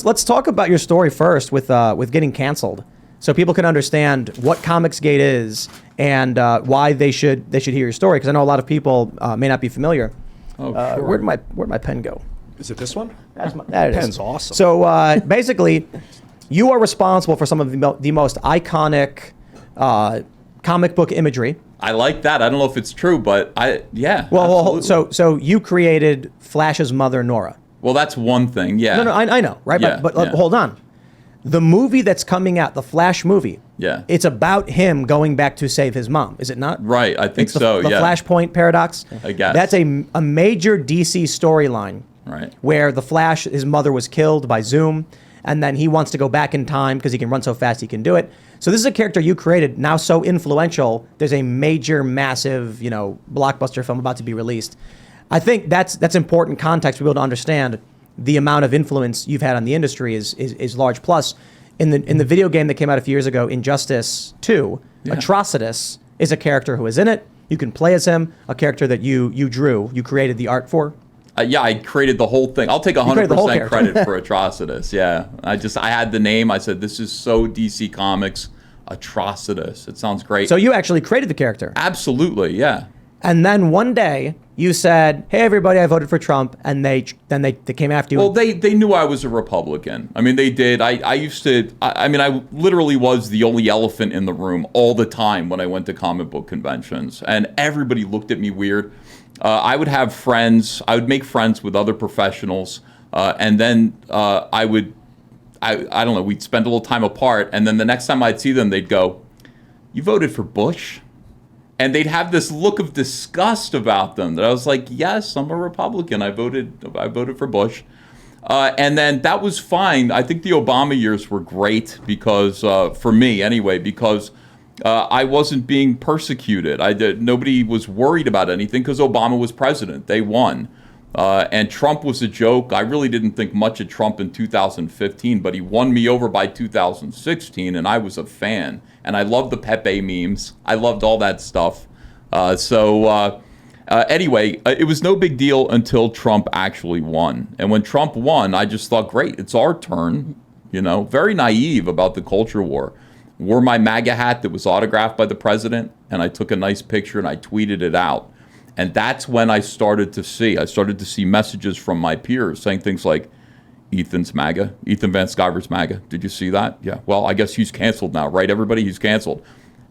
let's talk about your story first with getting canceled, so people can understand what Comicsgate is and why they should hear your story, because I know a lot of people may not be familiar. Oh, sure. Where'd my pen go? Is it this one? That it is. Pen's awesome. So basically, you are responsible for some of the most iconic comic book imagery. I like that. I don't know if it's true, but yeah. Well, so you created Flash's mother, Nora. Well, that's one thing, yeah. No, I know, right? Yeah, but yeah. hold on. The movie that's coming out, the Flash movie, Yeah. it's about him going back to save his mom, is it not? Right, I think It's the so, yeah. Flashpoint paradox. I guess. That's a major DC storyline. Right. Where the Flash, his mother was killed by Zoom, and then he wants to go back in time because he can run so fast he can do it. So this is a character you created, now so influential. There's a major, massive, blockbuster film about to be released. I think that's important context for people to understand the amount of influence you've had on the industry is large. Plus, in the video game that came out a few years ago, Injustice 2, Yeah. Atrocitus is a character who is in it. You can play as him, a character that you created the art for. Yeah, I created the whole thing. I'll take 100% credit for Atrocitus. Yeah, I had the name. I said, this is so DC Comics, Atrocitus. It sounds great. So you actually created the character. Absolutely, yeah. And then one day you said, "Hey, everybody, I voted for Trump," and they came after you. Well, they knew I was a Republican. I mean, they did. I used to. I literally was the only elephant in the room all the time when I went to comic book conventions, and everybody looked at me weird. I would have friends. I would make friends with other professionals, and then I don't know. We'd spend a little time apart, and then the next time I'd see them, they'd go, "You voted for Bush?" And they'd have this look of disgust about them that I was like, yes, I'm a Republican. I voted for Bush. And then that was fine. I think the Obama years were great because, for me anyway, because I wasn't being persecuted. Nobody was worried about anything because Obama was president. They won. And Trump was a joke. I really didn't think much of Trump in 2015, but he won me over by 2016, and I was a fan. And I loved the Pepe memes. I loved all that stuff. Anyway, it was no big deal until Trump actually won. And when Trump won, I just thought, great, it's our turn. Very naive about the culture war. Wore my MAGA hat that was autographed by the president, and I took a nice picture and I tweeted it out. And that's when I started to see messages from my peers saying things like, Ethan's MAGA, Ethan Van Sciver's MAGA. Did you see that? Yeah. Well, I guess he's canceled now, right? Everybody, he's canceled.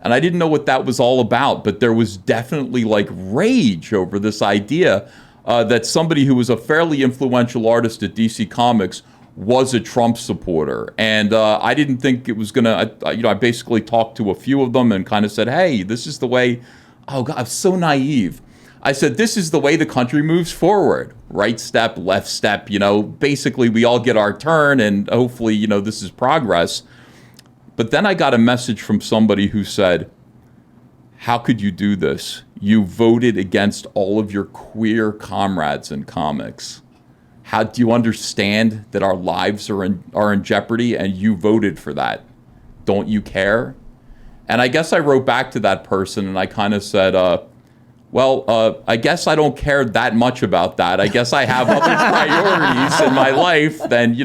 And I didn't know what that was all about, but there was definitely like rage over this idea that somebody who was a fairly influential artist at DC Comics was a Trump supporter. And I didn't think it was going to, I basically talked to a few of them and kind of said, hey, this is the way, oh God, I'm so naive. I said, this is the way the country moves forward. Right step, left step, basically we all get our turn and hopefully, this is progress. But then I got a message from somebody who said, how could you do this? You voted against all of your queer comrades in comics. How do you understand that our lives are in jeopardy and you voted for that? Don't you care? And I guess I wrote back to that person and I kind of said, I guess I don't care that much about that. I guess I have other priorities in my life than,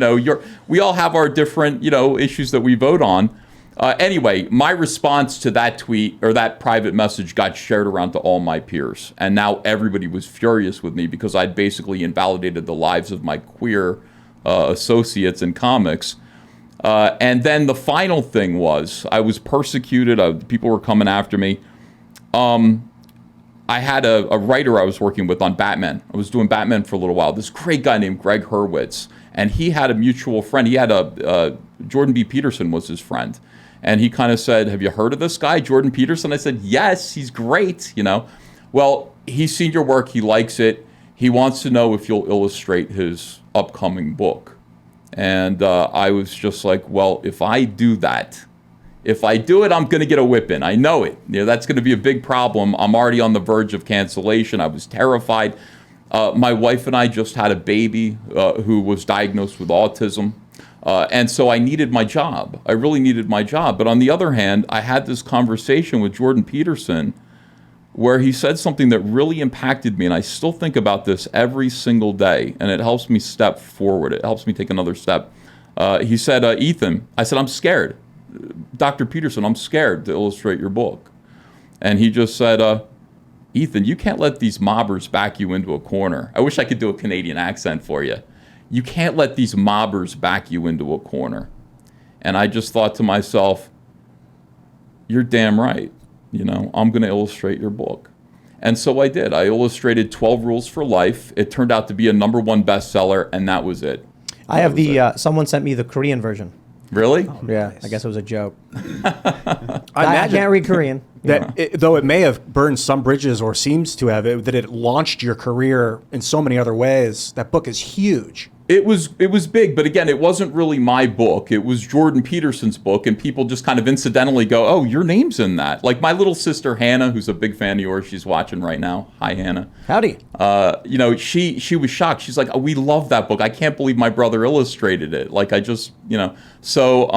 we all have our different, issues that we vote on. Anyway, my response to that tweet or that private message got shared around to all my peers. And now everybody was furious with me because I'd basically invalidated the lives of my queer associates in comics. And then the final thing was I was persecuted. People were coming after me. I had a writer I was working with on Batman. I was doing Batman for a little while. This great guy named Greg Hurwitz. And he had a mutual friend. He had Jordan B. Peterson was his friend. And he kind of said, have you heard of this guy, Jordan Peterson? I said, yes, he's great, Well, he's seen your work. He likes it. He wants to know if you'll illustrate his upcoming book. And I was just like, well, if I do that, I'm going to get a whipping. I know it. That's going to be a big problem. I'm already on the verge of cancellation. I was terrified. My wife and I just had a baby who was diagnosed with autism. And so I needed my job. I really needed my job. But on the other hand, I had this conversation with Jordan Peterson where he said something that really impacted me. And I still think about this every single day. And it helps me step forward. It helps me take another step. He said, Ethan, I said, I'm scared. Dr. Peterson, I'm scared to illustrate your book. And he just said, Ethan, you can't let these mobbers back you into a corner. I wish I could do a Canadian accent for you. You can't let these mobbers back you into a corner. And I just thought to myself, you're damn right. You know, I'm going to illustrate your book. And so I did. I illustrated 12 Rules for Life. It turned out to be a #1 bestseller, and that was it. I have the, someone sent me the Korean version. Really? Yeah, nice. I guess it was a joke. I can't read Korean. Though it may have burned some bridges, or seems to have, that it launched your career in so many other ways. That book is huge. It was big, but again, it wasn't really my book. It was Jordan Peterson's book, and people just kind of incidentally go, "Oh, your name's in that." Like my little sister Hannah, who's a big fan of yours, she's watching right now. Hi, Hannah. Howdy. You know, she was shocked. She's like, oh, "We love that book. I can't believe my brother illustrated it." Like I just, you know. So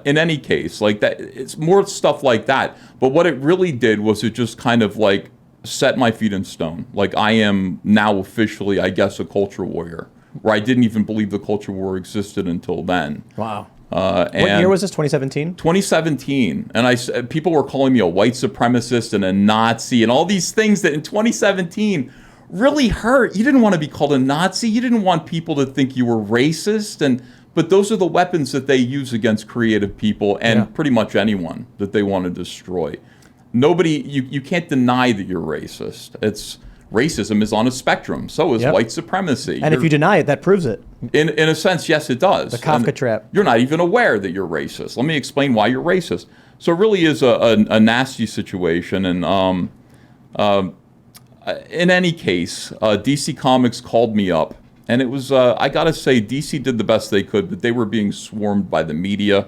in any case, like that, it's more stuff like that. But what it really did was it just kind of like set my feet in stone. Like I am now officially, I guess, a culture warrior. Where I didn't even believe the culture war existed until then. Wow. What year was this? 2017. 2017, and people were calling me a white supremacist and a Nazi and all these things that in 2017 really hurt. You didn't want to be called a Nazi. You didn't want people to think you were racist, but those are the weapons that they use against creative people and pretty much anyone that they want to destroy. Nobody, you can't deny that you're racist. Racism is on a spectrum. So is white supremacy. And if you deny it, that proves it. In a sense, yes, it does. The Kafka trap. You're not even aware that you're racist. Let me explain why you're racist. So it really is a nasty situation. And in any case, DC Comics called me up. And it was, I got to say, DC did the best they could, but they were being swarmed by the media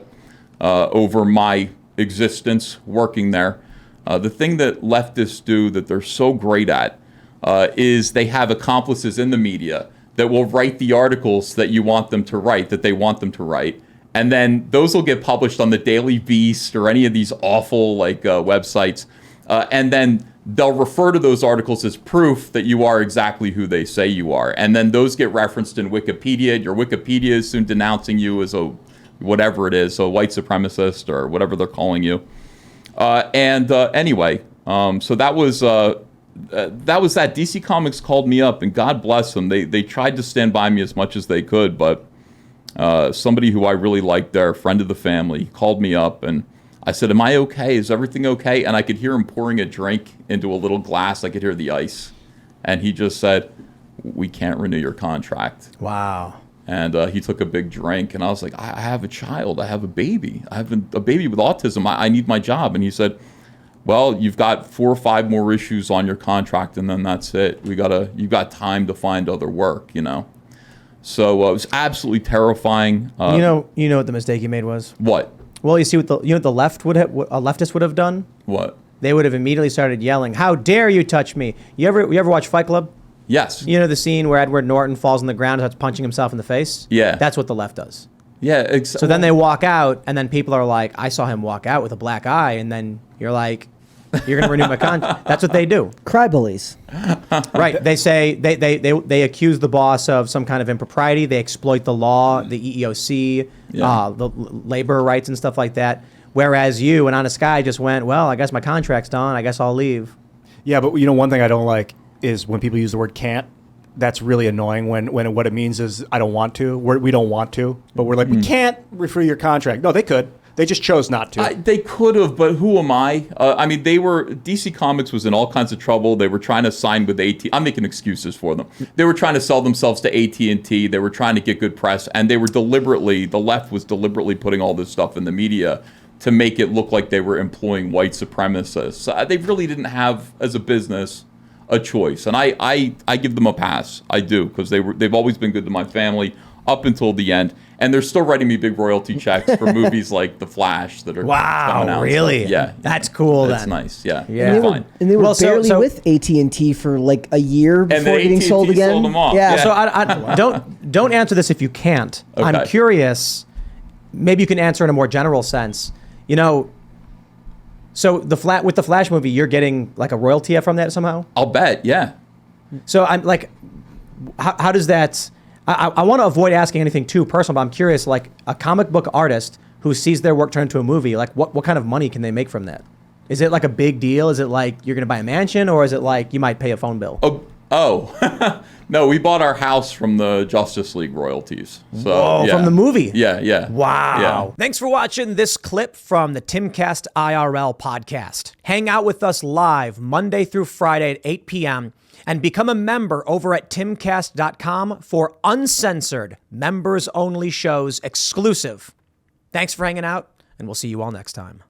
over my existence working there. The thing that leftists do that they're so great at is they have accomplices in the media that will write the articles that you want them to write, that they want them to write. And then those will get published on the Daily Beast or any of these awful websites. And then they'll refer to those articles as proof that you are exactly who they say you are. And then those get referenced in Wikipedia. Your Wikipedia is soon denouncing you as a whatever it is, a white supremacist or whatever they're calling you. Anyway, so that was that. DC Comics called me up, and God bless them. They tried to stand by me as much as they could, but somebody who I really liked there, a friend of the family, called me up, and I said, "Am I okay? Is everything okay?" And I could hear him pouring a drink into a little glass. I could hear the ice, and he just said, "We can't renew your contract." Wow. And he took a big drink, and I was like, I have a child. I have a baby. I have a baby with autism. I need my job. And he said, well, you've got 4 or 5 more issues on your contract, and then that's it. You've got time to find other work, you know. So it was absolutely terrifying. You know what the mistake you made was? What? Well, you see what the left would have, what a leftist would have done? What? They would have immediately started yelling, "How dare you touch me!" You ever watch Fight Club? Yes. You know the scene where Edward Norton falls on the ground and starts punching himself in the face? Yeah. That's what the left does. Yeah. So then they walk out, and then people are like, "I saw him walk out with a black eye," and then you're like, "You're going to renew my contract." That's what they do. Cry bullies. Right. They say they accuse the boss of some kind of impropriety. They exploit the law, the EEOC, the labor rights and stuff like that. Whereas you, an honest guy, just went, "Well, I guess my contract's done. I guess I'll leave." Yeah, but one thing I don't like is when people use the word "can't." That's really annoying when what it means is I don't want to. We don't want to, but we're like, we can't refer your contract. No, they could. They just chose not to. They could have, but who am I? I mean, DC Comics was in all kinds of trouble. They were trying to sign with AT. I'm making excuses for them. They were trying to sell themselves to AT&T. They were trying to get good press, and the left was deliberately putting all this stuff in the media to make it look like they were employing white supremacists. They really didn't have, as a business, a choice. And I give them a pass. I do, because they've always been good to my family up until the end. And they're still writing me big royalty checks for movies like The Flash that are coming out. Really? So, yeah. That's cool. That's nice. Yeah. Yeah. And Fine. they were barely so with AT&T for like a year before getting AT&T sold again. sold them off. Yeah. Yeah. So I don't answer this if you can't. Okay. I'm curious. Maybe you can answer in a more general sense. So with the Flash movie, you're getting like a royalty from that somehow? I'll bet. Yeah. So I'm like, how does that? I want to avoid asking anything too personal, but I'm curious, like a comic book artist who sees their work turned into a movie, like what kind of money can they make from that? Is it like a big deal? Is it like you're going to buy a mansion, or is it like you might pay a phone bill? Oh. No, we bought our house from the Justice League royalties. So, Whoa, yeah. from the movie? Yeah. Wow. Yeah. Thanks for watching this clip from the Timcast IRL podcast. Hang out with us live Monday through Friday at 8 p.m. and become a member over at timcast.com for uncensored, members-only shows exclusive. Thanks for hanging out, and we'll see you all next time.